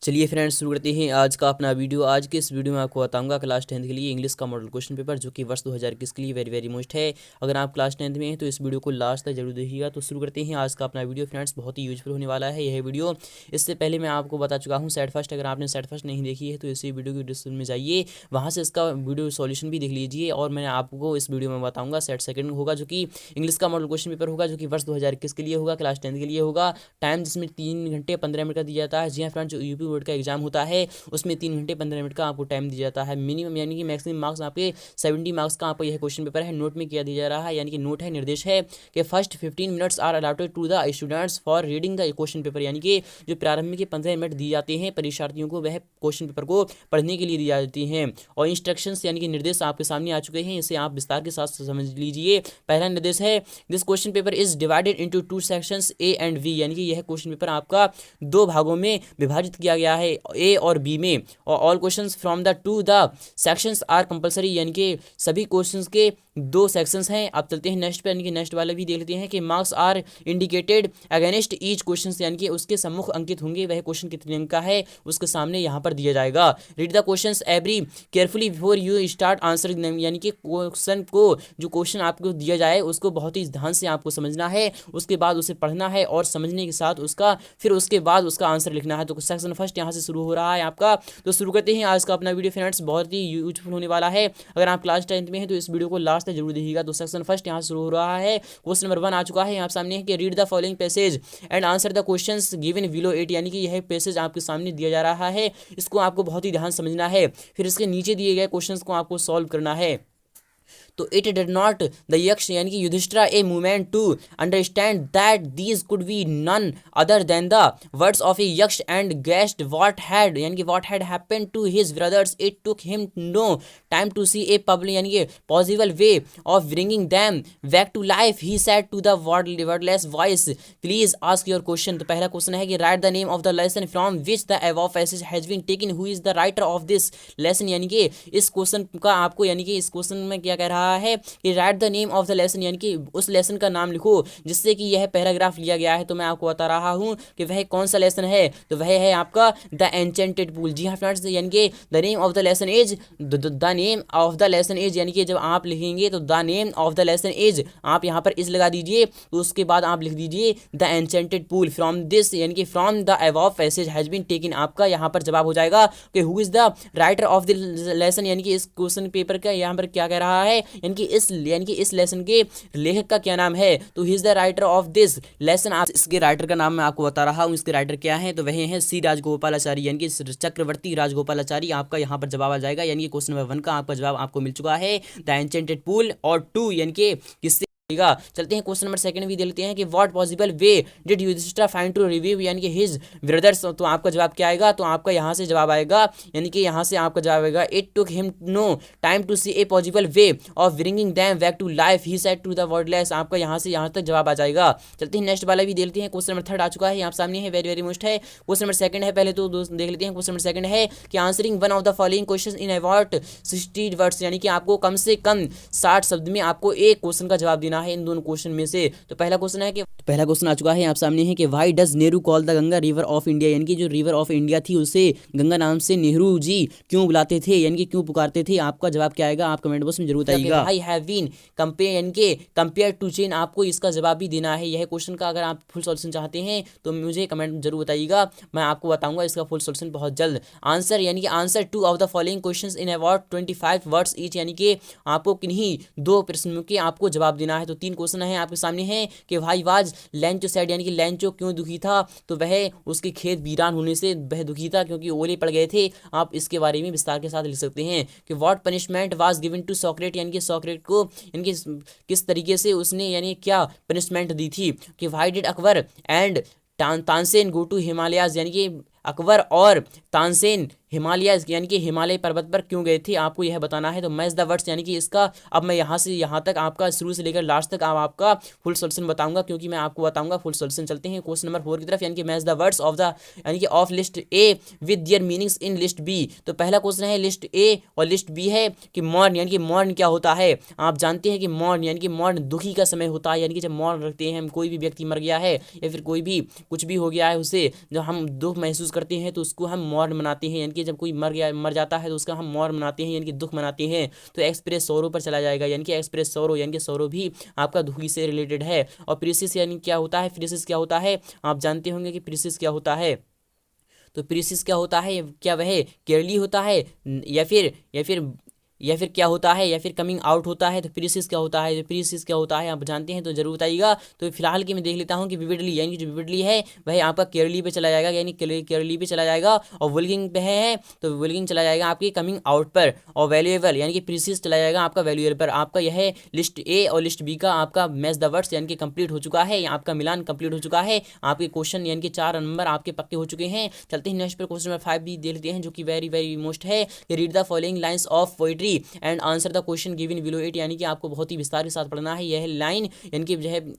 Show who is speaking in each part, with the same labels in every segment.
Speaker 1: चलिए फ्रेंड्स, शुरू करते हैं आज का अपना वीडियो। आज के इस वीडियो में आपको बताऊंगा क्लास 10th के लिए इंग्लिश का मॉडल क्वेश्चन पेपर, जो कि वर्ष 2021 के लिए वेरी वेरी मोस्ट है। अगर आप क्लास 10th में हैं तो इस वीडियो को लास्ट तक जरूर देखिएगा। तो शुरू करते हैं आज का अपना वीडियो। फ्रेंड्स, बहुत ही यूजफुल होने वाला है यह वीडियो। इससे पहले मैं आपको बता चुका हूँ सेट फर्स्ट। अगर आपने सेट फर्स्ट नहीं देखी है तो इसी वीडियो की डिस्क्रिप्शन में जाइए, वहाँ से इसका वीडियो सॉल्यूशन भी देख लीजिए। और मैं आपको इस वीडियो में बताऊँगा सेट सेकंड होगा, जो कि इंग्लिश का मॉडल क्वेश्चन पेपर होगा, जो कि वर्ष 2021 के लिए होगा, क्लास 10th के लिए होगा। टाइम जिसमें 3 घंटे 15 मिनट का दिया जाता है। जी हाँ फ्रेंड्स, जो यूपी बोर्ड का एग्जाम होता है उसमें 3 घंटे 15 मिनट का आपको टाइम दिया जाता है मिनिमम, यानी कि मैक्सिमम मार्क्स आपके 70 मार्क्स का आपको यह क्वेश्चन पेपर है। नोट में क्या दिया जा रहा है, यानी कि नोट है, निर्देश है कि first 15 minutes are allotted to the students for reading the question paper, यानी कि जो प्रारंभिक के 15 मिनट दिए जाते हैं परीक्षार्थियों को, वह क्वेश्चन पेपर को पढ़ने के लिए दी जाती हैं। और इंस्ट्रक्शंस यानी कि निर्देश आपके सामने आ चुके हैं, इसे आप विस्तार के साथ समझ लीजिए। पहला निर्देश है, this question paper is divided into 2 sections A and B, यानी कि यह क्वेश्चन पेपर आपका 2 भागों में विभाजित किया गया है, ए और बी में। और all questions from the two the sections are compulsory, यानी कि सभी क्वेश्चंस के 2 सेक्शंस हैं। आप चलते हैं नेक्स्ट पे, यानी कि नेक्स्ट वाला भी देख लेते हैं कि marks are indicated against each question, यानी कि उसके सम्मुख अंकित होंगे, वह क्वेश्चन कितने अंक का है उसके सामने यहाँ पर दिया जाएगा। Read the questions every carefully before you start answering, यानी कि क्वेश्चन को, जो क्वेश्चन आपको दिया जाए उसको बहुत ही ध्यान से आपको समझना है, उसके बाद उसे पढ़ना है और समझने के साथ उसका फिर उसके बाद उसका आंसर लिखना है। तो सेक्शन फर्स्ट यहाँ से शुरू हो रहा है आपका। तो शुरू करते हैं आज का अपना वीडियो। फ्रेंड्स, बहुत ही यूजफुल होने वाला है। अगर आप क्लास 10th में हैं तो इस वीडियो को लास्ट तक जरूर देखिएगा। तो सेक्शन फर्स्ट यहाँ शुरू हो रहा है। क्वेश्चन नंबर 1 आ चुका है यहाँ सामने है कि read the following passage and answer the questions given below it, यानी कि यह पैसेज आपके सामने दिया जा रहा है, इसको आपको बहुत ही ध्यान समझना है, फिर इसके नीचे दिए गए क्वेश्चंस को आपको सॉल्व करना है। तो it did not the yaksha, यानी कि Yudhishthira a movement to understand that these could be none other than the words of a yaksha and guessed what had, यानी कि what had happened to his brothers. It took him no time to see a public, यानी कि possible way of bringing them back to life. He said to the wordless voice, please ask your question. तो पहला question है कि write the name of the lesson from which the above passage has been taken, who is the writer of this lesson, यानी कि इस question का आपको, यानी कि इस क्वेश्चन में क्या कह रहा है कि write the name of the lesson, यानी कि उस लेसन का नाम लिखो जिससे कि यह पैराग्राफ लिया गया है। तो मैं आपको बता रहा हूं कि वह कौन सा लेसन है, तो वह है आपका द एन्चेंटेड पूल। जी हाँ फ्रेंड्स, यानी कि the name of the lesson is, the name of the lesson is, यानी कि जब आप लिखेंगे तो the name of the lesson is, आप यहाँ पर इज लगा दीजिए, तो उसके बाद आप लिख दीजिए the enchanted pool from this, यानी कि from the above passage has been taken. आपका यहाँ पर जवाब हो जाएगा कि who is the writer of the lesson, यानी कि इस क्वेश्चन पेपर का यहाँ पर क्या कह रहा है, यानी कि इस लेसन के लेखक का क्या नाम है। तो he is the writer of this lesson. आप इसके राइटर का नाम मैं आपको बता रहा हूँ, इसके राइटर क्या है, तो वह है सी राजगोपालाचारी, यानी कि चक्रवर्ती राजगोपालाचारी। आपका यहाँ पर जवाब आ जाएगा, यानी कि क्वेश्चन नंबर 1 का आपका जवाब आपको मिल चुका है, द एन्चेंटेड पूल। और 2 यानी कि किससे। चलते हैं क्वेश्चन नंबर 2 भी दे लेते हैं कि what possible way did Yudhishthira find to revive, यानी कि हिज ब्रदर्स। तो आपका जवाब क्या आएगा, तो आपका यहाँ से जवाब आएगा, यानी कि यहाँ से आपका जवाब आएगा it took him no time to see a possible way of bringing them back to life, he said to the wordless. आपका यहाँ से यहाँ तक जवाब आ जाएगा। चलते हैं नेक्स्ट वाला भी देख लेते हैं। क्वेश्चन नंबर 3 आ चुका है यहाँ सामने है, वेरी वेरी मोस्ट है। क्वेश्चन नंबर 2 है, पहले तो देख लेते हैं। क्वेश्चन नंबर 2 है कि answering one of the following question in about 60 words, यानी कि आपको कम से कम 60 शब्द में आपको एक क्वेश्चन का जवाब देना है इन दोनों क्वेश्चन में से। तो पहला क्वेश्चन है कि पहला क्वेश्चन आ चुका है आप सामने है कि why does Nehru call the Ganga river of India, यानी कि जो रिवर ऑफ इंडिया थी उसे गंगा नाम से नेहरू जी क्यों बुलाते थे, यानी कि क्यों पुकारते थे। आपका जवाब क्या आएगा, आप कमेंट बॉक्स में जरूर बताइएगा। आई हैव बीन कंपेयर, यानी कि कंपेयर टू चेन, आपको इसका जवाब भी देना है यह क्वेश्चन का। अगर आप फुल सॉल्यूशन चाहते हैं तो मुझे कमेंट जरूर बताइएगा, मैं आपको बताऊंगा इसका फुल सॉल्यूशन बहुत जल्द। आंसर, यानी कि answer 2 of the following questions in about 25 words each, यानी कि आपको किन्हीं 2 प्रश्नों के आपको जवाब देना है। तो 3 क्वेश्चन है आपके सामने है कि भाई वाज लैंचो सैड, यानी कि लैंचो क्यों दुखी था, तो वह उसके खेत वीरान होने से वह दुखी था क्योंकि ओले पड़ गए थे। आप इसके बारे में विस्तार के साथ लिख सकते हैं कि what punishment was given to Socrates, यानी कि सॉक्रेट को, यानी कि किस तरीके से उसने, यानी क्या पनिशमेंट दी थी। कि why did Akbar and Tansen go to Himalayas, यानी कि अकबर और तानसेन हिमालय, यानी कि हिमालय पर्वत पर क्यों गए थे, आपको यह बताना है। तो मैच द वर्ड्स, यानी कि इसका अब मैं यहाँ से यहाँ तक आपका शुरू से लेकर लास्ट तक आपका फुल सोल्यूशन बताऊंगा, क्योंकि मैं आपको बताऊंगा फुल सोल्यूशन। चलते हैं क्वेश्चन नंबर 4 की तरफ, यानी कि match the words of the, यानी कि of list A with their meanings in list B. तो पहला क्वेश्चन है लिस्ट ए और लिस्ट बी है कि मौन, यानी कि मौन क्या होता है। आप जानते हैं कि मौन, यानी कि मौन दुखी का समय होता है, यानी कि जब मौन रखते हैं हम, कोई भी व्यक्ति मर गया है या फिर कोई भी कुछ भी हो गया है उसे, जब हम दुख महसूस करते हैं तो उसको हम मॉर्न मनाते हैं, यानी कि जब कोई मर जाता है तो उसका हम मॉर्न मनाते हैं, यानी कि दुख मनाते हैं। तो एक्सप्रेस सोरो पर चला जाएगा, यानी कि एक्सप्रेस सोरो, यानी कि सोरो भी आपका दुखी से रिलेटेड है। और प्रीसिस यानी क्या होता है, प्रीसिस क्या होता है, आप जानते होंगे कि प्रीसिस क्या होता है। तो प्रीसिस क्या होता है, क्या वह केरली होता है या फिर क्या होता है, या फिर कमिंग आउट होता है। तो प्रीसिस क्या होता है, प्रीसिस क्या होता है आप जानते हैं तो जरूर बताइएगा। तो फिलहाल की मैं देख लेता हूँ कि विविडली, यानी कि जो विविडली है वह आपका केरली पे चला जाएगा, यानी केरली पे चला जाएगा। और वुल्गिंग पे है तो वुल्गिंग चला जाएगा आपकी कमिंग आउट पर। और वैल्यूएबल यानी कि प्रीसिस चला जाएगा आपका वैल्यूएबल पर। आपका यह लिस्ट ए और लिस्ट बी का आपका मैच द वर्ड्स यानी कि कंप्लीट हो चुका है, आपका मिलान कंप्लीट हो चुका है। आपके क्वेश्चन यानी कि 4 नंबर आपके पक्के हो चुके हैं। चलते हैं नेक्स्ट पर, क्वेश्चन नंबर 5 भी देख लेते हैं जो कि वेरी वेरी मोस्ट है। Read the following lines of poetry and answer the question given below it, यानी कि आपको बहुत ही विस्तार के साथ पढ़ना है। यह लाइन यानी कि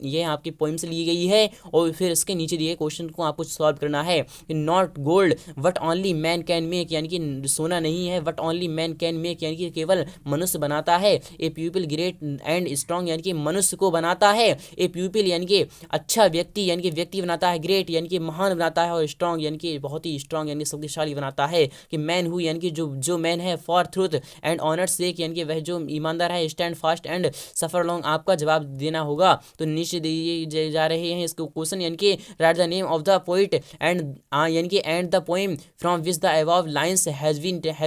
Speaker 1: यह आपकी पोइम से ली गई है और फिर इसके नीचे दिए क्वेश्चन को आपको सॉल्व करना है। Not gold what only man can make, यानी कि सोना नहीं है, what only man can make यानी कि केवल मनुष्य बनाता है। ए पीपल ग्रेट एंड स्ट्रॉन्ग यानी कि मनुष्य को बनाता है। ए पीपल यानी कि अच्छा व्यक्ति, यानी कि व्यक्ति बनाता है। ग्रेट यानी कि महान बनाता है। और स्ट्रॉन्ग यानी कि बहुत ही स्ट्रॉन्ग यानी कि शक्तिशाली बनाता है। कि मैन हु यानी कि जो मैन है। फॉर ट्रूथ एंड ऑनर सेक यानी कि वह जो ईमानदार है। Stand fast and suffer long, आपका जवाब देना होगा। तो नीचे दिए जा रहे हैं इसको क्वेश्चन, यानी कि write the name of the poet and यानी कि and the poem from which the above lines have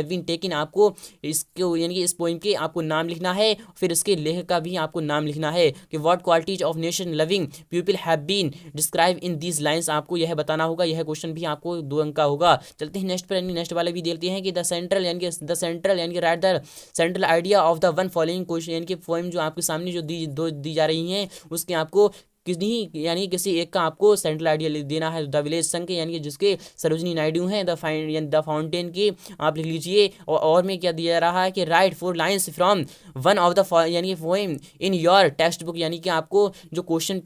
Speaker 1: been taken. आपको इसको यानी कि इस पोएम के आपको नाम लिखना है, फिर इसके लेखक का भी आपको नाम लिखना है। कि what qualities of nation loving people have been describe in these lines, आपको यह बताना होगा। यह क्वेश्चन भी आपको 2 अंक का होगा। चलते हैं नेक्स्ट पर, नेक्स्ट वाले भी देखते हैं कि द सेंट्रल यानी कि write the central idea of the one following question, यानी कि पोएम जो आपके सामने जो दी जा रही हैं उसके आपको किसी एक का आपको सेंट्रल आइडिया देना है। द विलेज संग यानी कि जिसके सरोजनी नायडू हैं। द फाउंटेन की आप लिख लीजिए। और में क्या दिया जा रहा है कि right 4 lines from one of the यानी कि poem in your text book, यानी कि आपको जो क्वेश्चन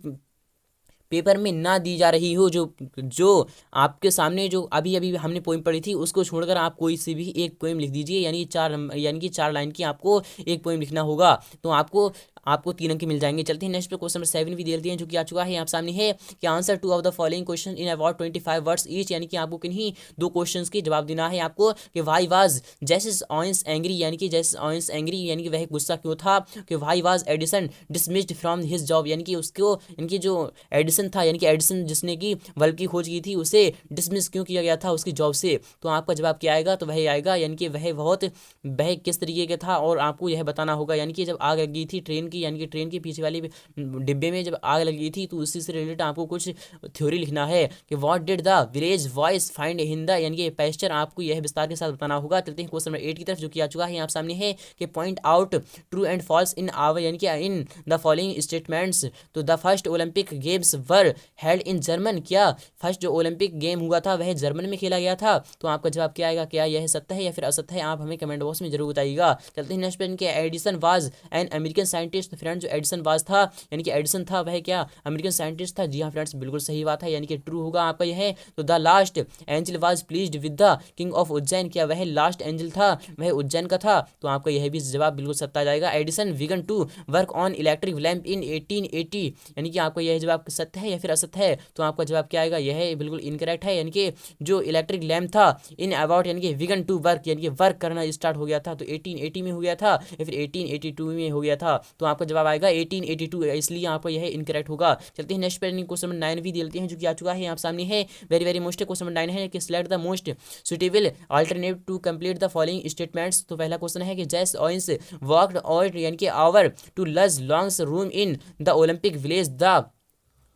Speaker 1: पेपर में ना दी जा रही हो, जो आपके सामने जो अभी अभी हमने पोएम पढ़ी थी उसको छोड़कर आप कोई सी भी एक पोएम लिख दीजिए। यानी 4 लाइन की आपको एक पोएम लिखना होगा। तो आपको 3 अंक मिल जाएंगे। चलते हैं नेक्स्ट पे, क्वेश्चन नंबर 7 भी दे दिए हैं जो कि आ चुका है आप सामने है कि answer 2 of the following question in about 25 words each, यानी कि आपको किन्हीं 2 क्वेश्चंस के जवाब देना है आपको। कि वाई वाज जेसिस ऑयंस एंग्री, यानी कि जेसिस ऑयंस एंग्री यानी कि वह गुस्सा क्यों था। कि why was Edison dismissed from his job, यानी कि उसको इनकी जो एडिसन था, यानी कि एडिसन जिसने की बल्ब की खोज की थी, उसे डिसमिस क्यों किया गया था उसकी जॉब से। तो आपका जवाब क्या आएगा, तो वह आएगा यानी कि वह किस तरीके का था और आपको यह बताना होगा। यानी कि जब आग लगी थी ट्रेन की, यानी कि ट्रेन के पीछे वाले डिब्बे में जब आग लगी थी तो उसी से रिलेटेड आपको कुछ थ्योरी लिखना है। कि what did the village voice find in the, यानी कि पेस्चर, आपको यह विस्तार के साथ बताना होगा। चलते हैं क्वेश्चन नंबर 8 की तरफ जो कि आ चुका है आप सामने है। कि point out true and false in our, यानी कि इन द फॉलोइंग स्टेटमेंट्स। तो the first Olympic games were held in German, क्या फर्स्ट जो ओलंपिक गेम हुआ था वह जर्मन में खेला गया था। तो आपका जवाब क्या आएगा, क्या यह सत्य है या फिर असत्य है, आप हमें कमेंट बॉक्स में जरूर बताइएगा। चलते हैं नेक्स्ट पे, कि Edison was an American scientist. Friends जो एडिसन वाज था यानी कि एडिसन था वह क्या अमेरिकन साइंटिस्ट था। जी हाँ फ्रेंड्स, बिल्कुल सही बात है, यानी कि ट्रू होगा आपका यह। तो the last angel was pleased with the king of Ujjain, क्या वह लास्ट एंजल था वह उज्जैन का था। तो आपका यह भी जवाब बिल्कुल सत्य आ जाएगा। Edison began to work on electric lamp in 1880, यानी कि आपका यह जवाब सत्य है या फिर असत्य है। तो आपका जवाब क्या आएगा, यह बिल्कुल इनकरेक्ट है। यानी कि जो इलेक्ट्रिक लैंप था इन अबाउट यानी कि विगन टू वर्क, यानी कि वर्क करना स्टार्ट हो गया था तो 1880 में हो गया था या फिर 1882 में हो गया था। तो आपका जवाब आएगा 1882, इसलिए आपका यह इनकरेक्ट होगा। चलते हैं नेक्स्ट पे, क्वेश्चन नंबर 9 भी देते हैं जो कि आ चुका है आप सामने है। Very very most question number 9 है कि select the most suitable alternative to complete the following statements. तो पहला क्वेश्चन है कि जैस ऑयंस वॉकड आउट यानी कि our to Luz Long's room in the Olympic village the,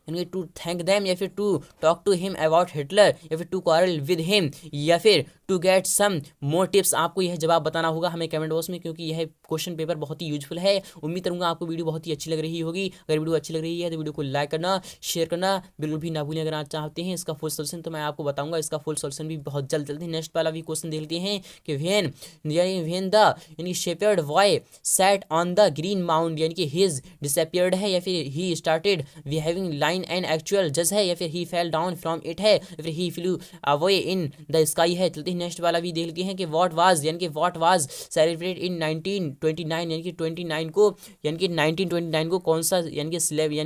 Speaker 1: यानी टू थैंक देम या फिर to talk to him about Hitler या फिर टू क्वारल विद हिम या फिर to get some more tips. आपको यह जवाब बताना होगा हमें कमेंट बॉक्स में, क्योंकि यह क्वेश्चन पेपर बहुत ही यूजफुल है। उम्मीद करूंगा आपको वीडियो बहुत ही अच्छी लग रही होगी। अगर वीडियो अच्छी लग रही है तो वीडियो को लाइक करना, शेयर करना बिल्कुल भी ना भूलें। अगर आप चाहते हैं इसका फुल सोल्यूशन तो मैं आपको बताऊंगा, इसका फुल सोल्यूशन भी बहुत जल्द जल्दी। नेक्स्ट वाला भी क्वेश्चन देखते हैं कि व्हेन द यानी shepherd boy sat on the green mount, यानी कि हिज डिसअपियर्ड है या फिर he started behaving like divine and actual जज है, या फिर he fell down from it है, या फिर he flew away in the sky है। चलते हैं नेक्स्ट वाला भी देख लेते हैं कि व्हाट वाज यानी कि व्हाट वाज सेलिब्रेट इन 1929 यानी कि 29 को यानी कि 1929 को कौन सा यानी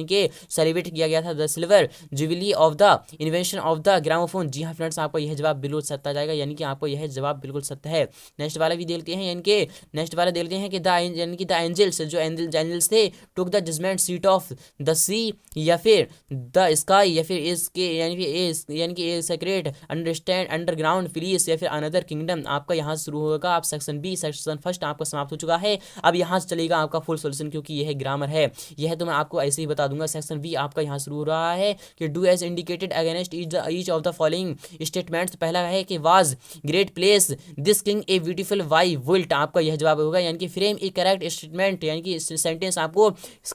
Speaker 1: कि सेलिब्रेट किया गया था? The silver jubilee of the invention of the gramophone. जी हाँ फ्रेंड्स, आपका यह जवाब बिल्कुल सत्य आ जाएगा, यानी कि आपको यह जवाब बिल्कुल सत्य है। नेक्स्ट वाला भी देखते हैं, यानी कि नेक्स्ट वाला देखते हैं कि द एंजल्स जो एंजल्स थे took the judgment seat of the sea, या फिर द स्काई, या फिर इसके यानी कि a secret understand underground please, या फिर अनदर किंगडम। आपका यहाँ से शुरू होगा, आप सेक्शन बी सेक्शन फर्स्ट आपका समाप्त हो चुका है। अब यहाँ से चलेगा आपका फुल सोल्यूशन, क्योंकि यह ग्रामर है, यह तो मैं आपको ऐसे ही बता दूंगा। सेक्शन बी आपका यहाँ शुरू हो रहा है कि do as indicated against each of the following statements. पहला है कि was great place this king a beautiful why wilt. आपका यह जवाब होगा, यानी कि फ्रेम ए करेक्ट स्टेटमेंट, यानी कि सेंटेंस आपको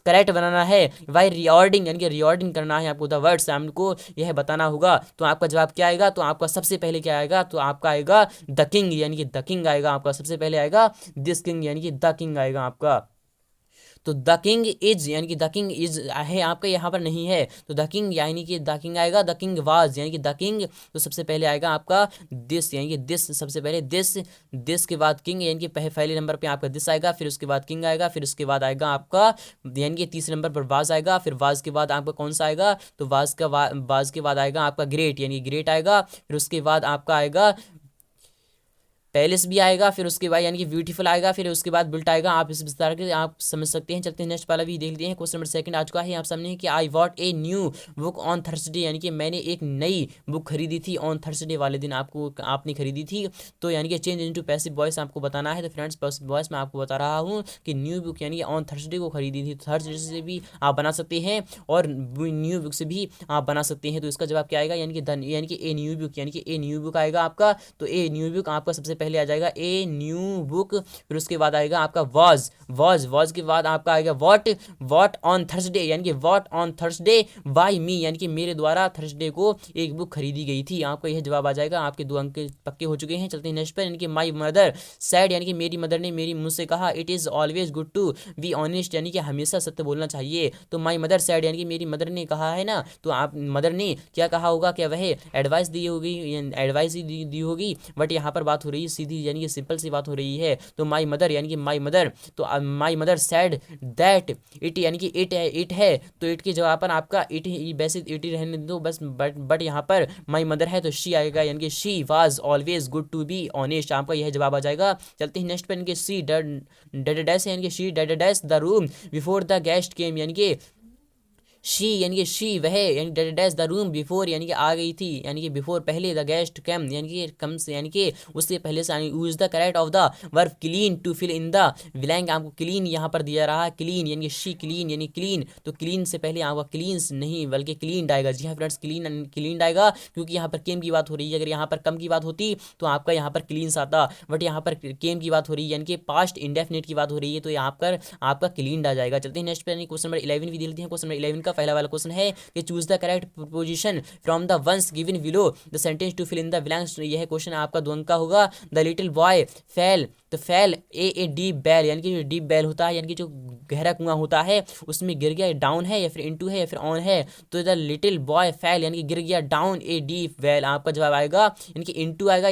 Speaker 1: करेक्ट बनाना है। वाई रियॉर्डिंग यानी कि रियॉर्डिंग करना है आपको, द वर्ड्स हमको यह बताना होगा। तो आपका जवाब क्या आएगा? तो आपका सबसे पहले क्या आएगा? तो आपका आएगा द किंग, यानी कि द किंग आएगा आपका सबसे पहले आएगा दिस किंग, यानी कि द किंग आएगा आपका। तो द किंग इज यानी कि द किंग इज है आपका यहाँ पर नहीं है, तो द किंग यानी कि द किंग आएगा। द किंग वाज यानी कि द किंग, तो सबसे पहले आएगा आपका दिस, यानी कि दिस सबसे पहले दिस के बाद किंग, यानी कि पहले नंबर पे आपका दिस आएगा, फिर उसके बाद किंग आएगा, फिर उसके बाद आएगा आपका यानी कि तीसरे नंबर पर वाज आएगा, फिर वाज के बाद आपका कौन सा आएगा? तो वाज के बाद आएगा आपका ग्रेट, यानी कि ग्रेट आएगा, फिर उसके बाद आपका आएगा पैलेस भी आएगा, फिर उसके बाद यानी कि ब्यूटीफुल आएगा, फिर उसके बाद बिल्ट आएगा। आप इस विस्तार के आप समझ सकते हैं। चलते हैं नेक्स्ट वाला भी देख लेते हैं। क्वेश्चन नंबर सेकंड आ चुका है आप सामने कि I what a new book on Thursday, यानी कि मैंने एक नई बुक खरीदी थी ऑन थर्सडे वाले दिन, आपने खरीदी थी। तो यानी कि चेंज इनटू पैसिव वॉइस आपको बताना है। तो फ्रेंड्स पैसिव वॉइस मैं आपको बता रहा हूँ कि न्यू बुक यानी कि ऑन थर्सडे को खरीदी थी। थर्सडे से भी आप बना सकते हैं और न्यू बुक से भी आप बना सकते हैं। तो इसका जवाब क्या आएगा? यानी कि ए न्यू बुक, यानी कि ए न्यू बुक आएगा आपका। तो ए न्यू बुक आपका सबसे पहले आ जाएगा ए न्यू बुक, फिर उसके बाद आएगा आपका वॉज के बाद आपका आएगा वॉट ऑन थर्सडे, यानी कि वॉट ऑन थर्सडे बाय मी, यानी कि मेरे द्वारा थर्सडे को एक बुक खरीदी गई थी। आपका यह जवाब आ जाएगा। आपके 2 अंक पक्के हो चुके हैं। चलते हैं नेक्स्ट पर, यानी कि माई मदर सैड, यानी कि मेरी मदर ने मुझसे कहा it is always good to be honest, यानी कि हमेशा सत्य बोलना चाहिए। तो माई मदर सैड यानी कि मेरी मदर ने कहा है ना, तो आप मदर ने क्या कहा होगा? क्या वह एडवाइस दी होगी, एडवाइस ही दी होगी, बट यहाँ पर बात हो रही है सीधी यानी कि सिंपल सी बात हो रही है। तो माई मदर यानी कि माई मदर, तो my mother sad that it, यानी कि इट है, तो इट के जवाब पर आपका इट, वैसे इट ही रहने दो बस, बट यहाँ पर माई मदर है तो शी आएगा, यानी कि she was always good to be honest. आपका यह जवाब आ जाएगा। चलते हैं नेक्स्ट पर, यानी कि शी डेड डैश, यानी कि she dead dash the room before the guest came, यानी कि शी यानी कि शी वह, यानी डैश द रूम बिफोर, यानी कि आ गई थी, यानी कि बिफोर पहले, द गेस्ट कम यानी कि कम से, यानी कि उससे पहले से, use the correct of the verb clean to fill in the blank. आपको क्लीन यहाँ पर दिया रहा है, क्लीन यानी कि शी क्लीन, यानी क्लीन, तो क्लीन से पहले आपका क्लीन्स नहीं बल्कि क्लीन आएगा। जी हाँ फ्रेंड्स, क्लीन आएगा, क्योंकि यहाँ पर केम की बात हो रही है। अगर यहाँ पर कम की बात होती तो आपका यहाँ पर क्लीन्स आता, बट यहाँ पर केम की बात हो रही है, यानी कि पास्ट इंडेफिनिट की बात हो रही है, तो यहाँ पर आपका क्लीन आ जाएगा। चलते हैं नेक्स्ट पर, क्वेश्चन नंबर 11 भी देख लेते हैं। क्वेश्चन नंबर 11 का पहला वाला क्वेश्चन है कि choose the correct proposition from the ones given below the sentence to fill in the blanks. यह क्वेश्चन आपका 2 अंक का होगा। द लिटिल बॉय फेल, तो फेल ए डीप बेल, यानी कि जो डीप बेल होता है, यानी कि जो गहरा कुआं होता है उसमें गिर गया, डाउन है या फिर इनटू है या फिर ऑन है। तो द लिटिल बॉय फेल यानी कि गिर गया डाउन ए डीप वेल। आपका जवाब आएगा यानी कि इनटू आएगा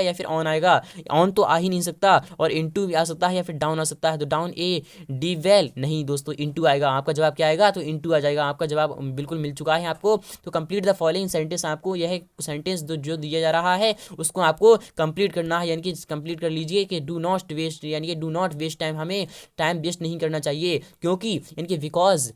Speaker 1: या फिर ऑन आएगा। ऑन तो आ ही नहीं सकता, और इनटू भी आ सकता है या फिर डाउन आ सकता है। तो डाउन ए डीप वेल नहीं दोस्तों, इनटू आएगा। आपका जवाब क्या आएगा? तो इनटू आ जाएगा। आपका जवाब बिल्कुल मिल चुका है आपको। तो कंप्लीट द फॉलोइंग सेंटेंस, आपको यह सेंटेंस जो दिया जा रहा है उसको आपको कंप्लीट करना है, यानी कि कंप्लीट कर लीजिए कि डू नॉट वेस्ट, यानी कि डू नॉट वेस्ट टाइम, हमें टाइम वेस्ट नहीं करना चाहिए, क्योंकि यानी कि बिकॉज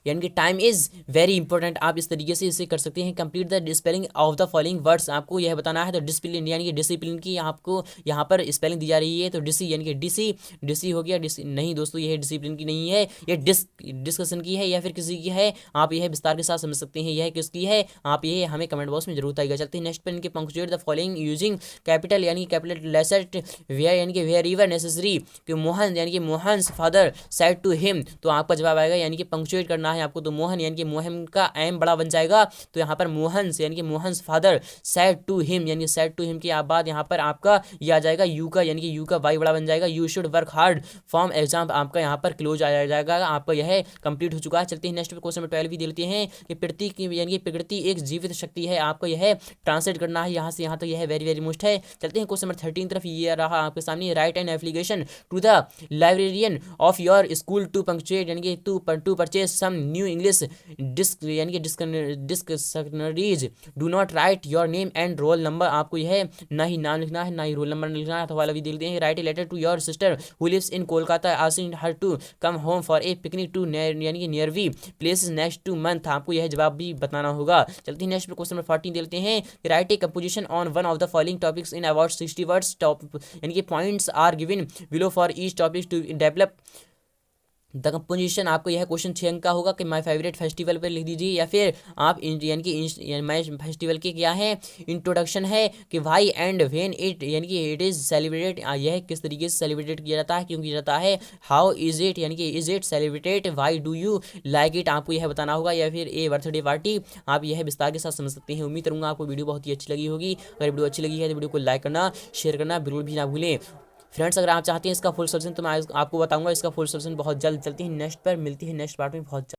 Speaker 1: यानी कि टाइम इज़ वेरी इंपॉर्टेंट। आप इस तरीके से इसे कर सकते हैं। Complete the spelling of the following words, आपको यह बताना है। तो डिसिप्लिन यानी कि डिसिप्लिन की आपको यहाँ पर स्पेलिंग दी जा रही है। तो डिसी यानी कि डिसी हो गया, डिसी नहीं दोस्तों, यह डिसिप्लिन की नहीं है, यह डिस्कशन की है या फिर किसी की है। आप यह विस्तार के साथ समझ सकते हैं यह किसकी है, आप ये हमें कमेंट बॉक्स में जरूर बताइएगा। चलते हैं नेक्स्ट पर, इनके punctuate the following using capital, यानी कैपिटल लेसेट वेयर, यानी कि वेयर एवर नेसेसरी कि मोहन यानी कि Mohan's father said to him. तो आपका जवाब आएगा यानी कि पंक्चुएट करना लिखना है आपको। तो मोहन यानी कि मोहन का एम बड़ा बन जाएगा, तो यहाँ पर मोहन्स यानी कि Mohan's father said to him, यानी सेड टू हिम के बाद यहाँ पर आपका ये आ जाएगा यू का, यानी कि यू का वाई बड़ा बन जाएगा। You should work hard form exam, आपका यहाँ पर क्लोज आ जाएगा, आपका यह कंप्लीट हो चुका है। चलते हैं नेक्स्ट क्वेश्चन नंबर 12 भी देते हैं कि प्रकृति की यानी कि प्रकृति एक जीवित शक्ति है, आपको यह ट्रांसलेट करना है यहाँ से यहाँ तक, यह वेरी वेरी मोस्ट है। चलते हैं क्वेश्चन नंबर 13 तरफ, ये रहा आपके सामने, write an application to the librarian of your school to punctuate, यानी कि to purchase some new English disc यानी कि dictionaries, do not write your name and roll number, आपको यह ना ही नाम लिखना है ना ही रोल नंबर लिखना है। तो वाला भी देख लेते हैं, write a letter to your sister who lives in Kolkata asking her to come home for a picnic to यानी कि nearby places next to month, आपको यह जवाब भी बताना होगा। चलते हैं नेक्स्ट क्वेश्चन नंबर 14 देते हैं, write a composition on one of the following topics in about 60 words, यानी कि points are given below for each topic to develop the composition, आपको यह क्वेश्चन 6 अंक का होगा कि माय फेवरेट फेस्टिवल पर लिख दीजिए, या फिर आप यानी कि माय फेस्टिवल के क्या है इंट्रोडक्शन है, कि वाई एंड व्हेन इट यानी कि इट इज़ सेलिब्रेटेड, यह किस तरीके से सेलिब्रेट किया जाता है, क्यों किया जाता है, हाउ इज इट यानी कि is it celebrated, why do you like it, आपको यह बताना होगा, या फिर ए बर्थडे पार्टी, आप यह विस्तार के साथ समझ सकते हैं। उम्मीद करूँगा आपको वीडियो बहुत ही अच्छी लगी होगी। अगर वीडियो अच्छी लगी है तो वीडियो को लाइक करना, शेयर करना बिल्कुल भी ना भूलें। फ्रेंड्स, अगर आप चाहते हैं इसका फुल सोल्यूशन तो मैं आपको बताऊंगा इसका फुल सोल्यूशन बहुत जल्द। चलती है नेक्स्ट पर, मिलती है नेक्स्ट पार्ट में बहुत जल्द।